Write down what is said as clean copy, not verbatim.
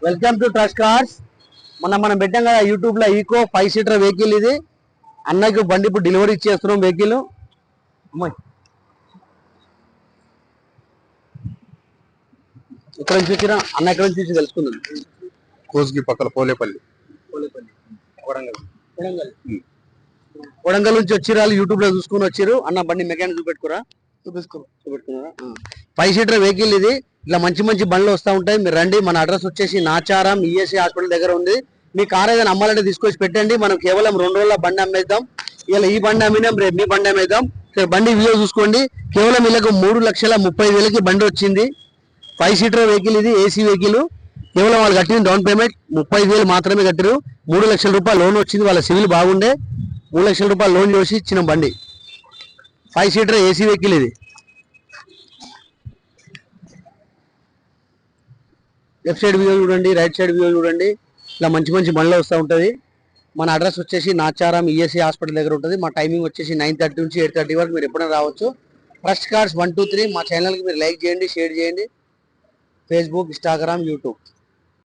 Welcome to trust cars. మనం పెట్టాం కదా యూట్యూబ్ లో ఈకో 5 సీటర్ వెహికల్. ఇది అన్నకి బండి ఇప్పుడు డెలివరీ ఇచ్చేస్తున్నాం వెహికల్. అమ్మాయి ఇక్కడ నుంచి వచ్చిన అన్న ఎక్కడ నుంచి వచ్చి తెలుసుకుందాం. కోస్గి పక్కన పోలేపల్లి కొడంగల్ నుంచి వచ్చి వాళ్ళు యూట్యూబ్ లో చూసుకుని వచ్చారు. అన్న బండి మెకానిక్ చూపెట్టుకున్నారా? 5 సీటర్ వెహికల్ ఇది. ఇట్లా మంచి మంచి బండ్లు వస్తూ ఉంటాయి. మీరు రండి. మన అడ్రస్ వచ్చేసి నాచారం ఈఎస్ఐ హాస్పిటల్ దగ్గర ఉంది. మీ కార్ ఏదైనా అమ్మాలంటే తీసుకొచ్చి పెట్టండి. మనం కేవలం 2 రోజుల బండి అమ్మేద్దాం. ఇలా ఈ బండి అమ్మినాం, రేపు మీ బండి అమ్మేద్దాం. బండి వీడియో చూసుకోండి. కేవలం వీళ్ళకు 3,30,000కి బండి వచ్చింది. 5 సీటర్ వెహికల్ ఇది, ఏసీ వెహికల్. కేవలం వాళ్ళు కట్టిన డౌన్ పేమెంట్ 35,000 మాత్రమే కట్టారు. 3 లక్షల రూపాయలు లోన్ వచ్చింది. వాళ్ళ సివిల్ బాగుండే 3 లక్షల రూపాయలు లోన్ చేసి ఇచ్చిన బండి. 5 సీటర్ ఏసీ వెహికల్ ఇది. లెఫ్ట్ సైడ్ వ్యూ చూడండి, రైట్ సైడ్ వ్యూ చూడండి. ఇలా మంచి మంచి బండ్లు వస్తూ ఉంటుంది. మన అడ్రస్ వచ్చేసి నాచారం ఈఎస్ఐ హాస్పిటల్ దగ్గర ఉంటుంది. మా టైమింగ్ వచ్చేసి 9:30 నుంచి 8:30 వరకు మీరు ఎప్పుడైనా రావచ్చు. ట్రస్ట్ కార్స్ 1 2 3 మా ఛానల్కి మీరు లైక్ చేయండి, షేర్ చేయండి. Facebook, Instagram, YouTube.